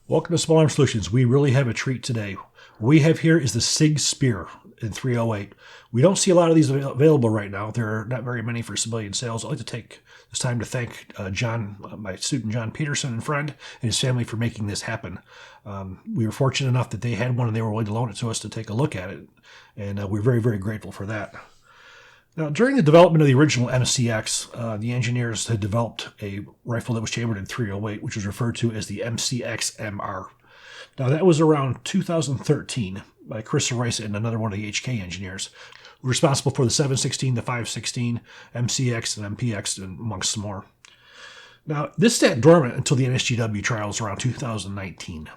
Welcome to Small Arms Solutions. We really have a treat today. What we have here is the Sig Spear in 308. We don't see a lot of these available right now. There are not very many for civilian sales. I'd like to take this time to thank my student John Peterson and friend and his family for making this happen. We were fortunate enough that they had one and they were willing to loan it to us to take a look at it. And we're very, very grateful for that. Now, during the development of the original MCX, the engineers had developed a rifle that was chambered in 308, which was referred to as the MCX-MR. Now, that was around 2013 by Chris Rice and another one of the HK engineers, who were responsible for the 7.16, the 5.16, MCX, and MPX, and amongst some more. Now, this sat dormant until the NSGW trials around 2019.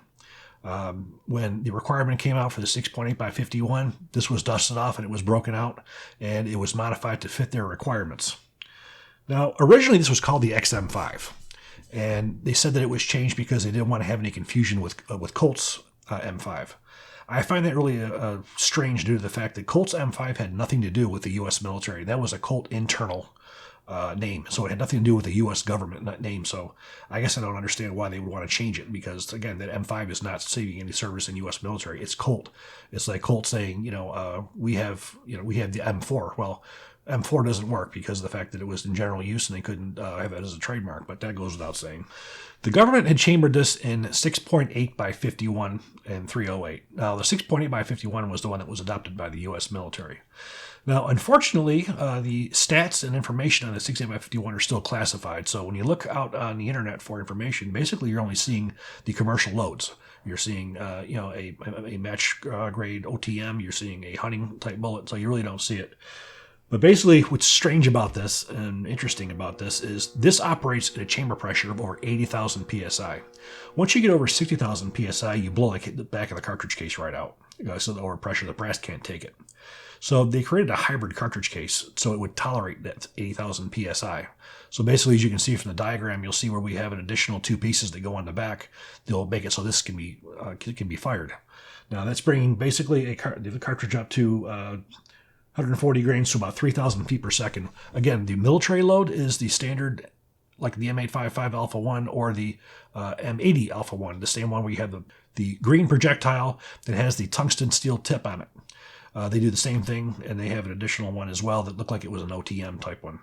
When the requirement came out for the 6.8x51, this was dusted off and it was broken out and it was modified to fit their requirements. Now, originally this was called the XM5, and they said that it was changed because they didn't want to have any confusion with Colt's M5. I find that really strange due to the fact that Colt's M5 had nothing to do with the U.S. military. That was a Colt internal name, so it had nothing to do with the U.S. government name. So I guess I don't understand why they would want to change it, because again, that M5 is not receiving any service in U.S. military. It's Colt. It's like Colt saying, we have the M4. Well, M4 doesn't work because of the fact that it was in general use and they couldn't have it as a trademark, but that goes without saying. The government had chambered this in 6.8x51 and 308. Now, the 6.8x51 was the one that was adopted by the U.S. military. Now, unfortunately, the stats and information on the 6.8x51 are still classified. So when you look out on the internet for information, basically you're only seeing the commercial loads. You're seeing, a match grade OTM. You're seeing a hunting type bullet. So you really don't see it. But basically, what's strange about this and interesting about this is this operates at a chamber pressure of over 80,000 psi. Once you get over 60,000 psi, you blow the back of the cartridge case right out. So the overpressure, the brass can't take it. So they created a hybrid cartridge case so it would tolerate that 80,000 psi. So basically, as you can see from the diagram, you'll see where we have an additional two pieces that go on the back. They'll make it so this can be fired. Now that's bringing basically the cartridge up to 140 grains to about 3,000 feet per second. Again, the military load is the standard, like the M855 Alpha 1 or the M80 Alpha 1, the same one where you have the green projectile that has the tungsten steel tip on it. They do the same thing, and they have an additional one as well that looked like it was an OTM type one.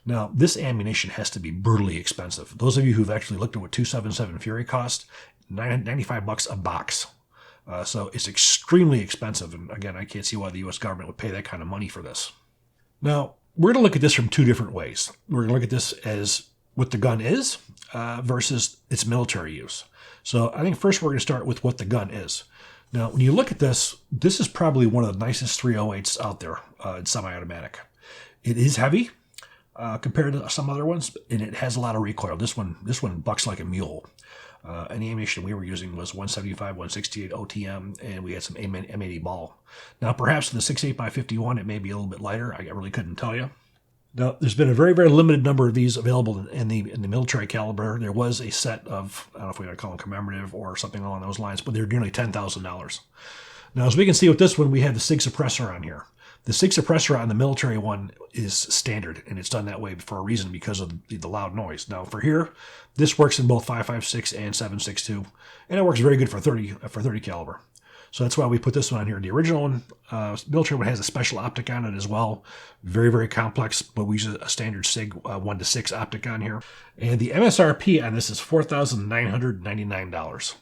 Now, this ammunition has to be brutally expensive. Those of you who've actually looked at what 277 Fury cost, $95 a box. So it's extremely expensive, and again, I can't see why the U.S. government would pay that kind of money for this. Now, we're going to look at this from two different ways. We're going to look at this as what the gun is versus its military use. So I think first we're going to start with what the gun is. Now, when you look at this, this is probably one of the nicest 308s out there. It's semi-automatic. It is heavy compared to some other ones, and it has a lot of recoil. This one bucks like a mule. And the ammunition we were using was 175, 168 OTM, and we had some M80 ball. Now, perhaps the 6.8x51, it may be a little bit lighter. I really couldn't tell you. Now, there's been a very, very limited number of these available in the military caliber. There was a set of, I don't know if we want to call them commemorative or something along those lines, but they're nearly $10,000. Now, as we can see with this one, we have the Sig suppressor on here. The Sig suppressor on the military one is standard, and it's done that way for a reason because of the loud noise. Now, for here, this works in both 5.56 and 7.62, and it works very good for 30 caliber. So that's why we put this one on here. The original one, military one, has a special optic on it as well. Very, very complex, but we use a standard Sig 1:6 optic on here. And the MSRP on this is $4,999.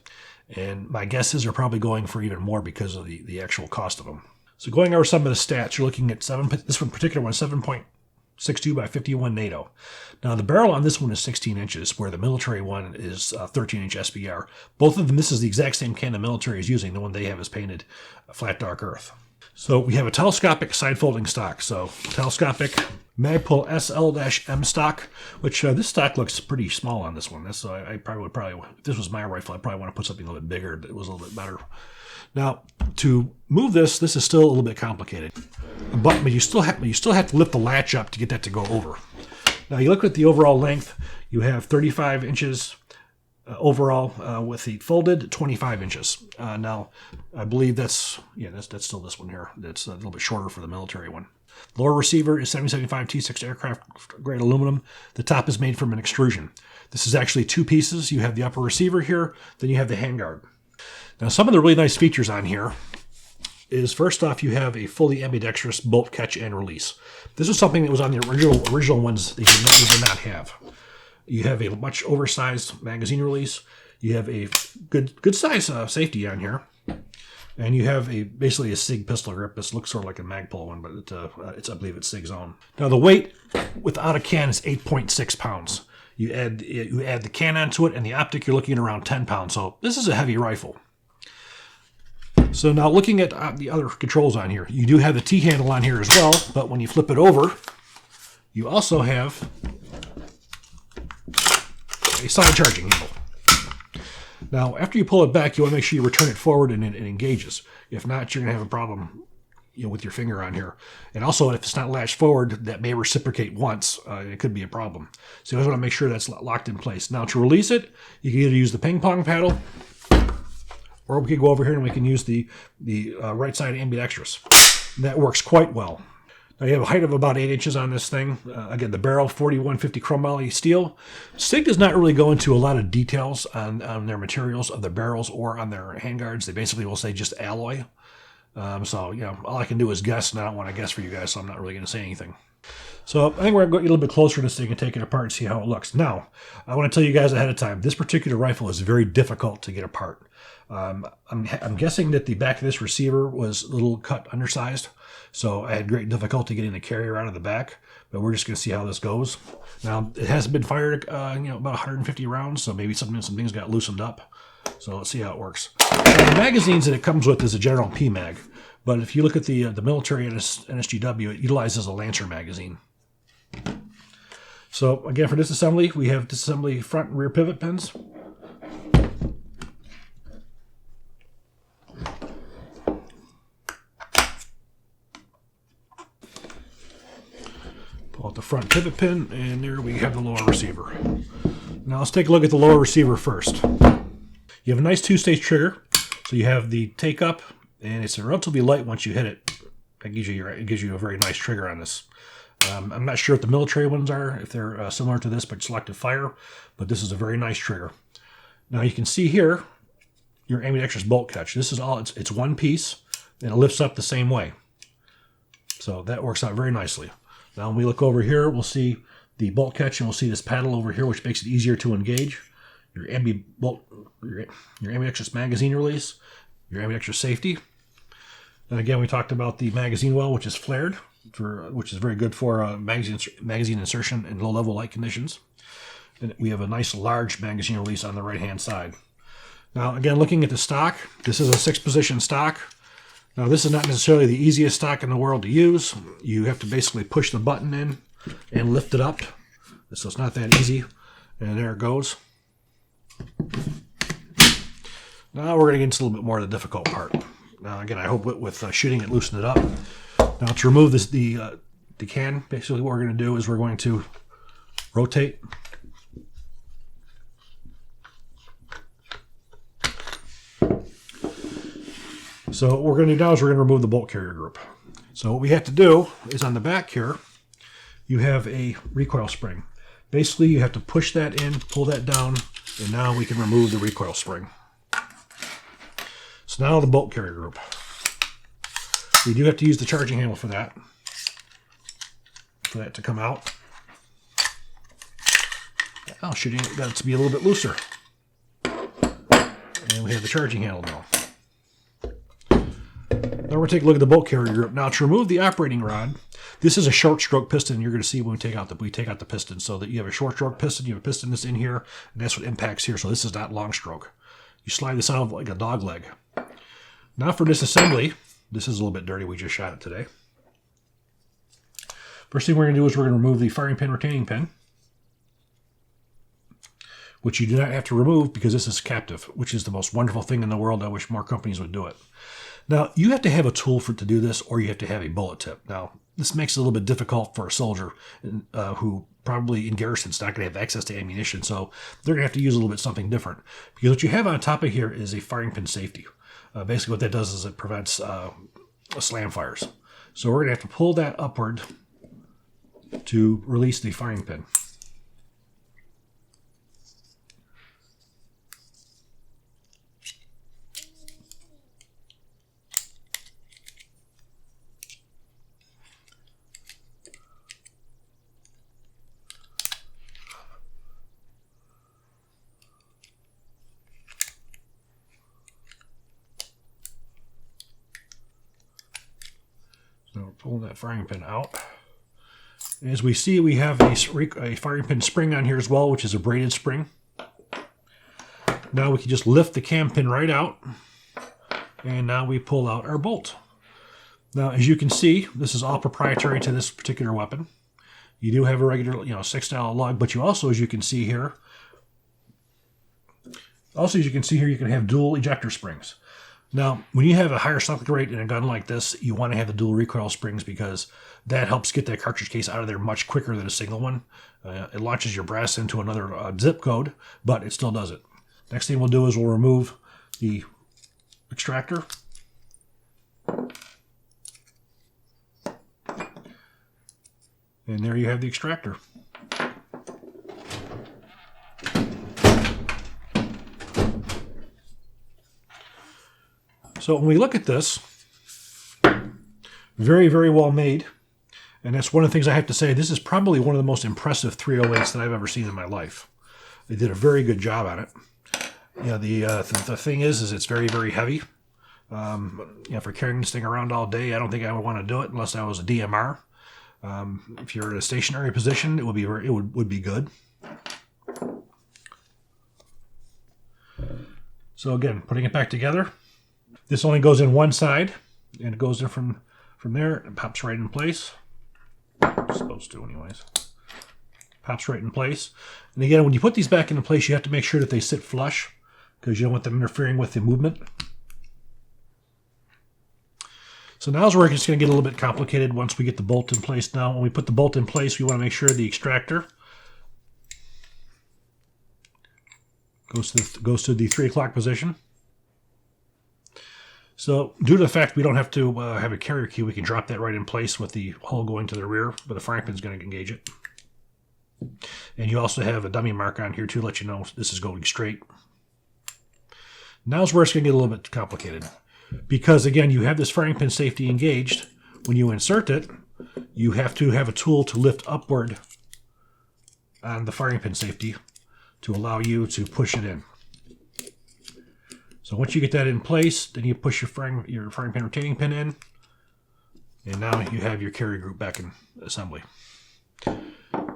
And my guess is they're probably going for even more because of the actual cost of them. So going over some of the stats, you're looking at this one particular one, 7.62x51 NATO. Now the barrel on this one is 16 inches, where the military one is 13-inch SBR. Both of them, this is the exact same can the military is using. The one they have is painted flat dark earth. So we have a telescopic side folding stock. So telescopic Magpul SL-M stock, which this stock looks pretty small on this one. I probably would if this was my rifle, I'd probably want to put something a little bit bigger that was a little bit better. Now, to move this is still a little bit complicated, but you still have to lift the latch up to get that to go over. Now, you look at the overall length. You have 35 inches overall with the folded 25 inches. Now, I believe that's still this one here. That's a little bit shorter for the military one. The lower receiver is 7.62x aircraft grade aluminum. The top is made from an extrusion. This is actually two pieces. You have the upper receiver here, then you have the handguard. Now, some of the really nice features on here is, first off, you have a fully ambidextrous bolt catch and release. This is something that was on the original ones that you did not have. You have a much oversized magazine release. You have a good size safety on here. And you have basically a Sig pistol grip. This looks sort of like a Magpul one, but I believe it's Sig's own. Now, the weight without a can is 8.6 pounds. You add the can onto it, and the optic, you're looking at around 10 pounds. So this is a heavy rifle. So now looking at the other controls on here, you do have the T-handle on here as well, but when you flip it over, you also have a side charging handle. Now, after you pull it back, you want to make sure you return it forward and it engages. If not, you're going to have a problem with your finger on here. And also, if it's not latched forward, that may reciprocate once. It could be a problem. So you always want to make sure that's locked in place. Now, to release it, you can either use the ping pong paddle, or we could go over here and we can use the right side ambidextrous. And that works quite well. Now, you have a height of about 8 inches on this thing. Again, the barrel, 4150 chromoly steel. Sig does not really go into a lot of details on their materials of their barrels or on their handguards. They basically will say just alloy. So, all I can do is guess, and I don't want to guess for you guys, so I'm not really going to say anything. So I think we're going to go a little bit closer to this thing and take it apart and see how it looks. Now, I want to tell you guys ahead of time, this particular rifle is very difficult to get apart. I'm guessing that the back of this receiver was a little cut undersized, so I had great difficulty getting the carrier out of the back, but we're just going to see how this goes. Now, it hasn't been fired, about 150 rounds, so maybe some things got loosened up. So let's see how it works. Now, the magazines that it comes with is a general PMag, but if you look at the military NSGW, it utilizes a Lancer magazine. So again, for disassembly, we have disassembly front and rear pivot pins. Pull out the front pivot pin, and there we have the lower receiver. Now let's take a look at the lower receiver first. You have a nice two-stage trigger. So you have the take up, and it's relatively light once you hit it. It gives you a very nice trigger on this. I'm not sure what the military ones are, if they're similar to this, but selective fire. But this is a very nice trigger. Now you can see here your ambidextrous bolt catch. This is all, it's one piece, and it lifts up the same way. So that works out very nicely. Now when we look over here, we'll see the bolt catch, and we'll see this paddle over here, which makes it easier to engage. Your ambidextrous magazine release, your ambidextrous safety. And again, we talked about the magazine well, which is flared, which is very good for magazine insertion in low-level light conditions. And we have a nice large magazine release on the right-hand side. Now, again, looking at the stock, this is a 6-position stock. Now, this is not necessarily the easiest stock in the world to use. You have to basically push the button in and lift it up. So it's not that easy. And there it goes. Now we're going to get into a little bit more of the difficult part. Now, again, I hope with shooting it, loosen it up. Now, to remove the can, basically what we're going to do is we're going to rotate. So what we're going to do now is we're going to remove the bolt carrier group. So what we have to do is on the back here, you have a recoil spring. Basically, you have to push that in, pull that down, and now we can remove the recoil spring. So now the bolt carrier group. We do have to use the charging handle for that to come out. Now shooting it got it to be a little bit looser. And we have the charging handle now. Now we're going to take a look at the bolt carrier group. Now to remove the operating rod, this is a short stroke piston. You're going to see when we take out the piston, so that you have a short stroke piston. You have a piston that's in here, and that's what impacts here. So this is not long stroke. You slide this out like a dog leg. Now for disassembly, this is a little bit dirty. We just shot it today. First thing we're going to do is we're going to remove the firing pin retaining pin, which you do not have to remove because this is captive, which is the most wonderful thing in the world. I wish more companies would do it. Now, you have to have a tool to do this, or you have to have a bullet tip. Now, this makes it a little bit difficult for a soldier who probably in garrison, it's not going to have access to ammunition, so they're going to have to use a little bit something different. Because what you have on top of here is a firing pin safety. Basically what that does is it prevents slam fires. So we're going to have to pull that upward to release the firing pin. So we're pulling that firing pin out. As we see, we have a firing pin spring on here as well, which is a braided spring. Now we can just lift the cam pin right out, and now we pull out our bolt. Now, as you can see, this is all proprietary to this particular weapon. You do have a regular, 6 lug, but you also, as you can see here, you can have dual ejector springs. Now, when you have a higher cyclic rate in a gun like this, you want to have the dual recoil springs because that helps get that cartridge case out of there much quicker than a single one. It launches your brass into another zip code, but it still does it. Next thing we'll do is we'll remove the extractor. And there you have the extractor. So when we look at this, very, very well made. And that's one of the things I have to say. This is probably one of the most impressive 308s that I've ever seen in my life. They did a very good job on it. The thing is it's very, very heavy. For carrying this thing around all day, I don't think I would want to do it unless I was a DMR. If you're in a stationary position, it would be good. So again, putting it back together. This only goes in one side, and it goes in from there. It pops right in place. It's supposed to, anyways. Pops right in place. And again, when you put these back into place, you have to make sure that they sit flush because you don't want them interfering with the movement. So now's where it's going to get a little bit complicated once we get the bolt in place. Now, when we put the bolt in place, we want to make sure the extractor goes to the 3 o'clock position. So due to the fact we don't have to have a carrier key, we can drop that right in place with the hole going to the rear, but the firing pin is going to engage it. And you also have a dummy mark on here to let you know this is going straight. Now's where it's going to get a little bit complicated. Because again, you have this firing pin safety engaged. When you insert it, you have to have a tool to lift upward on the firing pin safety to allow you to push it in. So once you get that in place, then you push your firing pin retaining pin in, and now you have your carrier group back in assembly.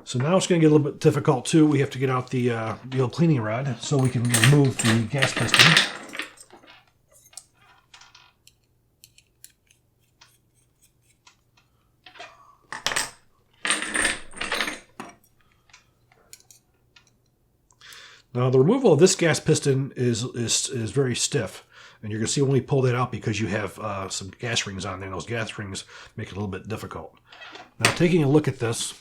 So now it's going to get a little bit difficult too. We have to get out the old cleaning rod so we can remove the gas piston. Now the removal of this gas piston is very stiff, and you're going to see when we pull that out because you have some gas rings on there, and those gas rings make it a little bit difficult. Now taking a look at this,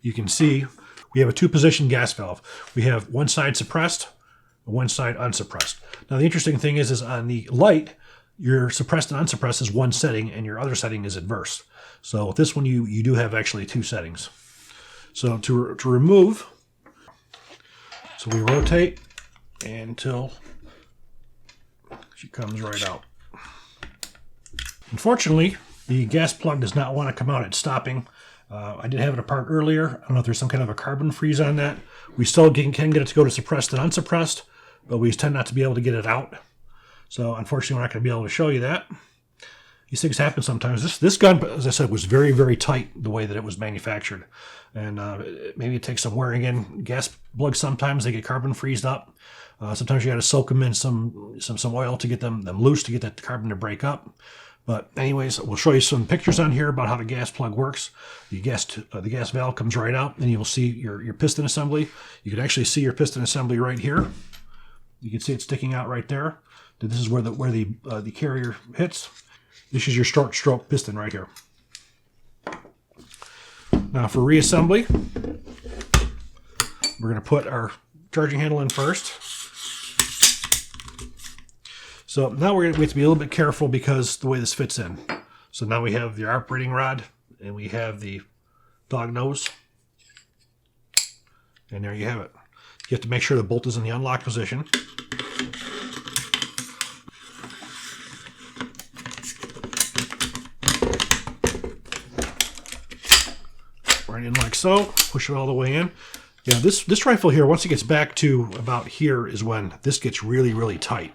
you can see we have a 2-position gas valve. We have one side suppressed, one side unsuppressed. Now the interesting thing is on the light, your suppressed and unsuppressed is one setting, and your other setting is adverse. So with this one, you do have actually 2 settings. So to remove. So we rotate until she comes right out. Unfortunately, the gas plug does not want to come out. It's stopping. I did have it apart earlier. I don't know if there's some kind of a carbon freeze on that. We still can get it to go to suppressed and unsuppressed, but we tend not to be able to get it out. So unfortunately, we're not going to be able to show you that. These things happen sometimes. This gun, as I said, was very, very tight the way that it was manufactured. And maybe it takes some wearing in. Gas plugs, sometimes they get carbon freezed up. Sometimes you got to soak them in some oil to get them loose, to get that carbon to break up. But anyways, we'll show you some pictures on here about how the gas plug works. The gas valve comes right out, and you'll see your piston assembly. You can actually see your piston assembly right here. You can see it sticking out right there. This is where the carrier hits. This is your short stroke piston right here. Now for reassembly, we're going to put our charging handle in first. So now we have to be a little bit careful because the way this fits in. So now we have the operating rod and we have the dog nose. And there you have it. You have to make sure the bolt is in the unlocked position. Right in like so. Push it all the way in. Yeah, this rifle here, once it gets back to about here is when this gets really, really tight.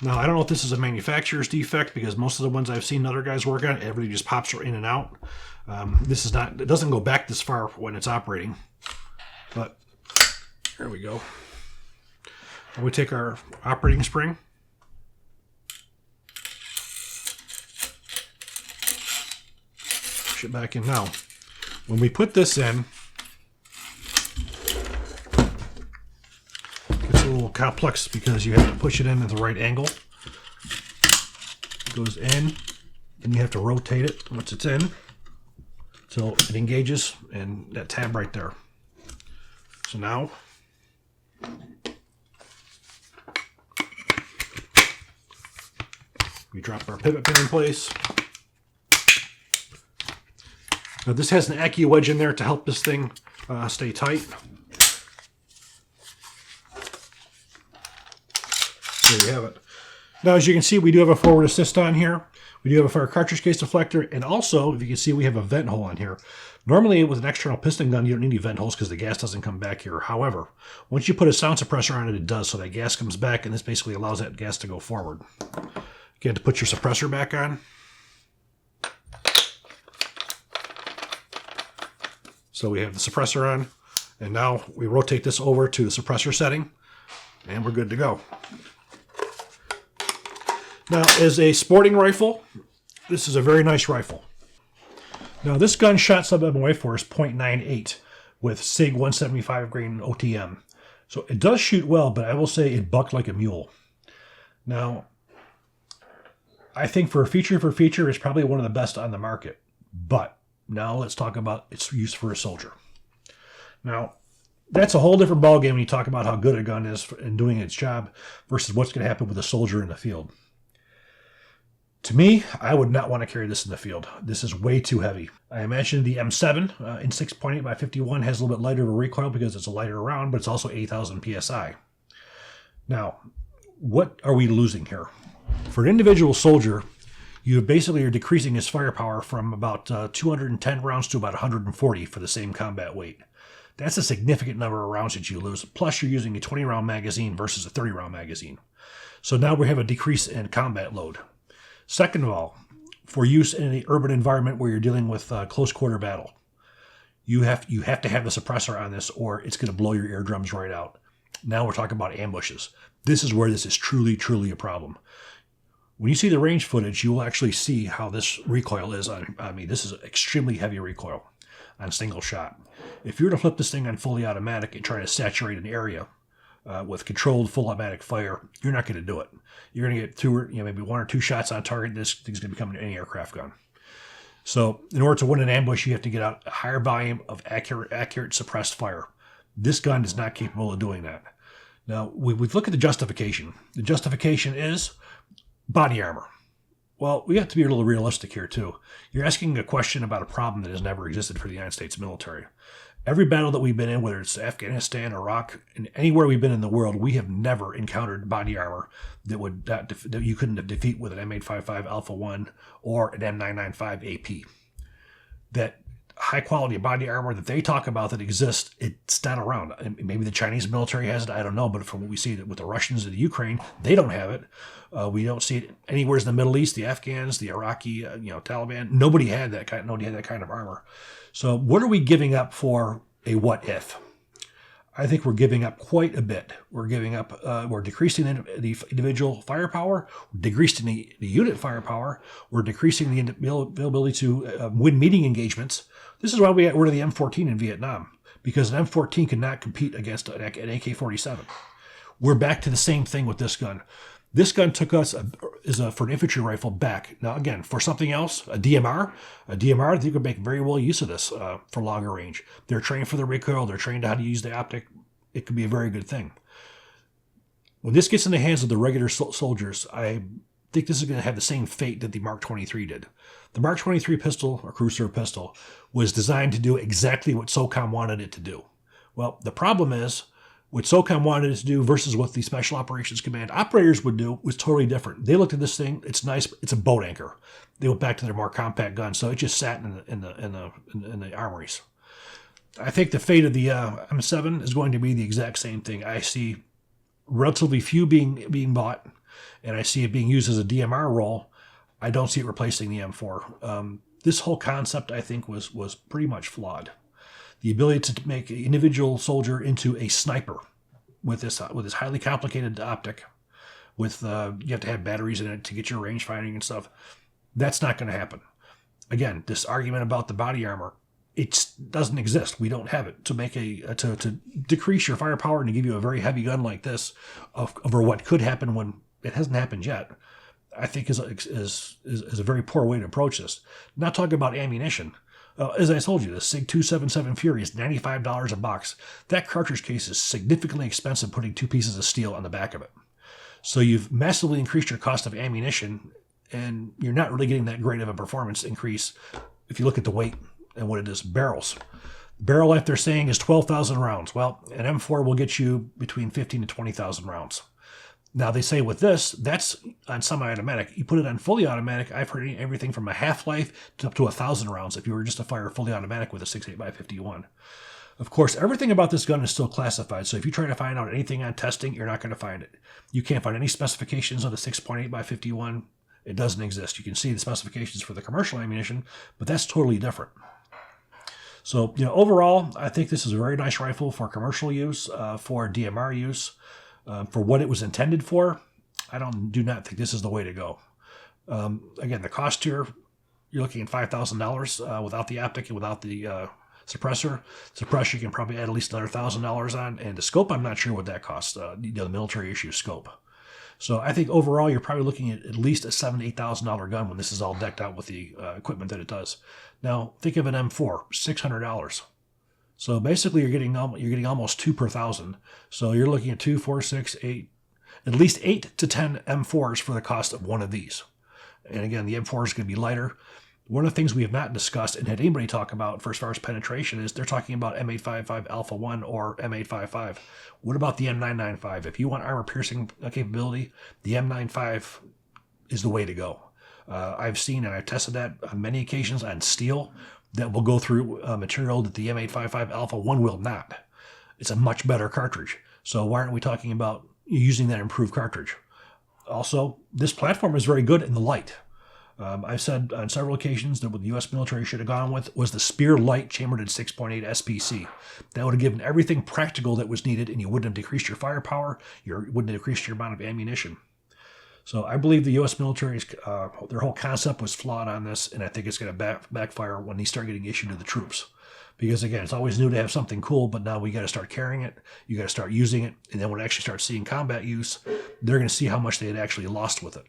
Now, I don't know if this is a manufacturer's defect because most of the ones I've seen other guys work on, everything just pops in and out. This is not, it doesn't go back this far when it's operating. But here we go. And we take our operating spring. Push it back in now. When we put this in, it's a little complex because you have to push it in at the right angle. It goes in, and you have to rotate it once it's in until it engages, and that tab right there. So now, we drop our pivot pin in place. Now this has an Accu wedge in there to help this thing stay tight. There you have it. Now as you can see, we do have a forward assist on here. We do have a fire cartridge case deflector, and also, if you can see, we have a vent hole on here. Normally with an external piston gun, you don't need any vent holes because the gas doesn't come back here. However, once you put a sound suppressor on it, it does, so that gas comes back, and this basically allows that gas to go forward. Again, to put your suppressor back on. So we have the suppressor on, and now we rotate this over to the suppressor setting, and we're good to go. Now, as a sporting rifle, this is a very nice rifle. Now, this gun shot sub-MOA force .98 with Sig 175 grain OTM. So it does shoot well, but I will say it bucked like a mule. Now, I think for feature, it's probably one of the best on the market. But now let's talk about its use for a soldier. Now, that's a whole different ballgame when you talk about how good a gun is in doing its job versus what's going to happen with a soldier in the field. To me, I would not want to carry this in the field. This is way too heavy. I imagine the M7 in 6.8x51 has a little bit lighter of a recoil because it's a lighter round, but it's also 8,000 PSI. Now, what are we losing here? For an individual soldier, you basically are decreasing his firepower from about 210 rounds to about 140 for the same combat weight. That's a significant number of rounds that you lose. Plus, you're using a 20-round magazine versus a 30-round magazine. So now we have a decrease in combat load. Second of all, for use in an urban environment where you're dealing with close quarter battle, you have to have the suppressor on this or it's going to blow your eardrums right out. Now we're talking about ambushes. This is where this is truly, truly a problem. When you see the range footage, you will actually see how this recoil is on me. This is extremely heavy recoil on single shot. If you were to flip this thing on fully automatic and try to saturate an area with controlled full automatic fire, you're not going to do it. You're going to get maybe one or two shots on target. This thing's going to become an anti-aircraft gun. So in order to win an ambush, you have to get out a higher volume of accurate suppressed fire. This gun is not capable of doing that. Now, we look at the justification. The justification is body armor. Well, we have to be a little realistic here, too. You're asking a question about a problem that has never existed for the United States military. Every battle that we've been in, whether it's Afghanistan, Iraq, and anywhere we've been in the world, we have never encountered body armor that you couldn't defeat with an M855 Alpha 1 or an M995 AP. That high-quality body armor that they talk about that exists, it's not around. Maybe the Chinese military has it, I don't know, but from what we see with the Russians and the Ukraine, they don't have it. We don't see it anywhere in the Middle East, the Afghans, the Iraqi, Taliban. Nobody had that kind of armor. So what are we giving up for a what if? I think we're giving up quite a bit. We're decreasing the individual firepower, we're decreasing the unit firepower, we're decreasing the availability to win meeting engagements. This is why we got rid of the M14 in Vietnam, because an M14 could not compete against an AK-47. We're back to the same thing with this gun. This gun took us for an infantry rifle back. Now again, for something else, a DMR, they could make very well use of this for longer range. They're trained for the recoil. They're trained how to use the optic. It could be a very good thing. When this gets in the hands of the regular soldiers, I think this is going to have the same fate that the Mark 23 did. The Mark 23 pistol, or cruiser pistol, was designed to do exactly what SOCOM wanted it to do. Well, the problem is, what SOCOM wanted it to do versus what the Special Operations Command operators would do was totally different. They looked at this thing, it's nice, it's a boat anchor. They went back to their more compact guns, so it just sat in the armories. I think the fate of the M7 is going to be the exact same thing. I see relatively few being bought, and I see it being used as a DMR role. I don't see it replacing the M4. This whole concept, I think, was pretty much flawed. The ability to make an individual soldier into a sniper with this highly complicated optic, with you have to have batteries in it to get your range finding and stuff. That's not going to happen. Again, this argument about the body armor, it doesn't exist. We don't have it to make to decrease your firepower and to give you a very heavy gun like this over what could happen when it hasn't happened yet. I think is a very poor way to approach this. Not talking about ammunition. As I told you, the Sig 277 Fury is $95 a box. That cartridge case is significantly expensive, putting 2 pieces of steel on the back of it. So you've massively increased your cost of ammunition, and you're not really getting that great of a performance increase if you look at the weight and what it is. Barrels. Barrel life, they're saying, is 12,000 rounds. Well, an M4 will get you between 15 to 20,000 rounds. Now, they say with this, that's on semi-automatic. You put it on fully automatic, I've heard everything from a half-life to up to 1,000 rounds if you were just to fire fully automatic with a 6.8x51. Of course, everything about this gun is still classified, so if you try to find out anything on testing, you're not going to find it. You can't find any specifications on the 6.8x51. It doesn't exist. You can see the specifications for the commercial ammunition, but that's totally different. So, overall, I think this is a very nice rifle for commercial use, for DMR use. For what it was intended for, I do not think this is the way to go. Again, the cost here, you're looking at $5,000 without the optic and without the suppressor. Suppressor, you can probably add at least another $1,000 on. And the scope, I'm not sure what that costs, the military issue scope. So I think overall, you're probably looking at least a $7,000 to $8,000 gun when this is all decked out with the equipment that it does. Now, think of an M4, $600. So basically, you're getting almost 2 per 1,000. So you're looking at 2, 4, 6, 8, at least 8 to 10 M4s for the cost of one of these. And again, the M4 is going to be lighter. One of the things we have not discussed and had anybody talk about for as far as penetration is they're talking about M855 Alpha 1 or M855. What about the M995? If you want armor piercing capability, the M95 is the way to go. I've seen and I've tested that on many occasions on steel that will go through material that the M855 Alpha 1 will not. It's a much better cartridge. So why aren't we talking about using that improved cartridge? Also, this platform is very good in the light. I've said on several occasions that what the U.S. military should have gone with was the Spear Light chambered in 6.8 SPC. That would have given everything practical that was needed, and you wouldn't have decreased your firepower, you wouldn't have decreased your amount of ammunition. So I believe the U.S. military's their whole concept was flawed on this, and I think it's going to backfire when they start getting issued to the troops. Because again, it's always new to have something cool, but now we got to start carrying it. You got to start using it, and then when it actually starts seeing combat use, they're going to see how much they had actually lost with it.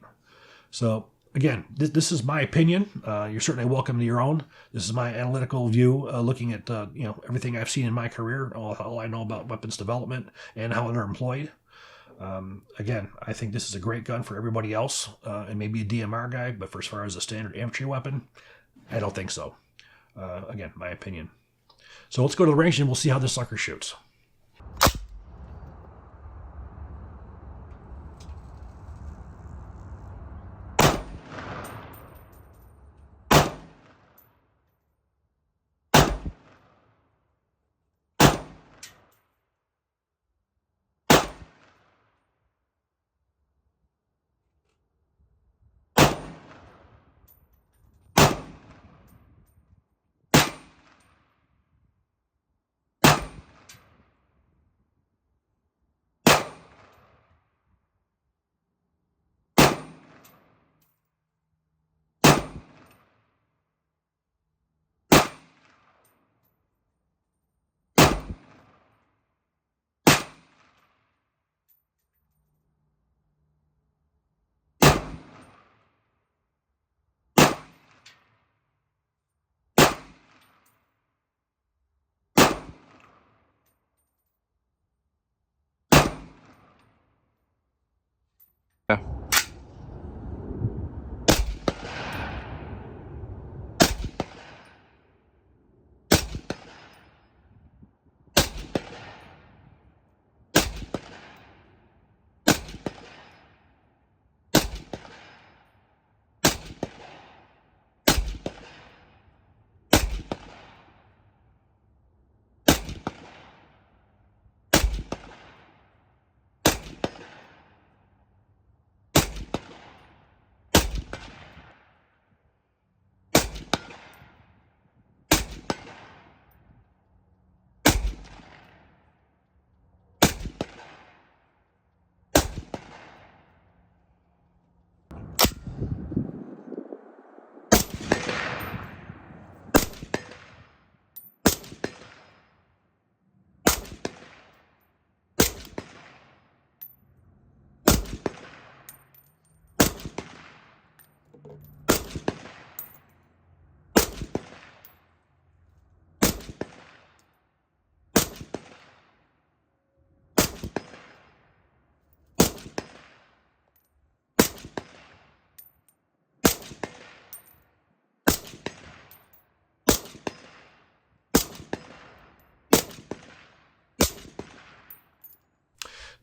So again, this is my opinion. You're certainly welcome to your own. This is my analytical view, looking at everything I've seen in my career, all I know about weapons development and how they're employed. Again, I think this is a great gun for everybody else, and maybe a DMR guy, but for as far as a standard infantry weapon, I don't think so. Again, my opinion. So let's go to the range and we'll see how this sucker shoots.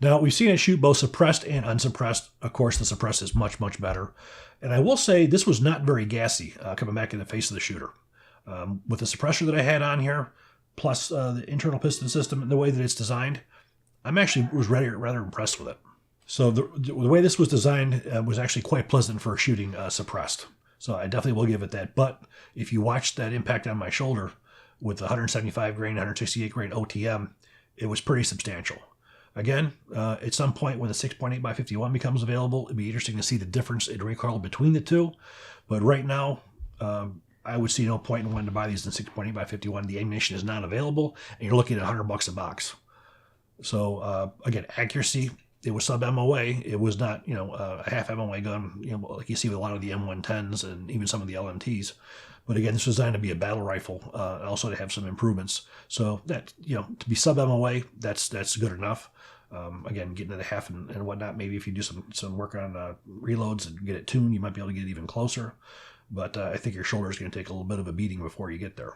Now, we've seen it shoot both suppressed and unsuppressed. Of course, the suppressed is much, much better. And I will say this was not very gassy coming back in the face of the shooter. With the suppressor that I had on here, plus the internal piston system and the way that it's designed, I'm actually rather impressed with it. So the way this was designed was actually quite pleasant for shooting suppressed. So I definitely will give it that. But if you watch that impact on my shoulder with the 175 grain, 168 grain OTM, it was pretty substantial. Again, at some point when the 6.8x51 becomes available, it'd be interesting to see the difference in recoil between the two. But right now, I would see no point in wanting to buy these in 6.8x51. The ammunition is not available, and you're looking at $100 a box. So again, accuracy, it was sub MOA. It was not, a half MOA gun, like you see with a lot of the M110s and even some of the LMTs. But again, this was designed to be a battle rifle, and also to have some improvements. So that, to be sub MOA, that's good enough. Again, getting to the half and whatnot, maybe if you do some work on reloads and get it tuned, you might be able to get even closer. But I think your shoulder is going to take a little bit of a beating before you get there.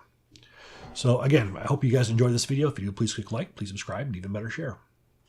So again, I hope you guys enjoyed this video. If you do, please click like, please subscribe, and even better, share.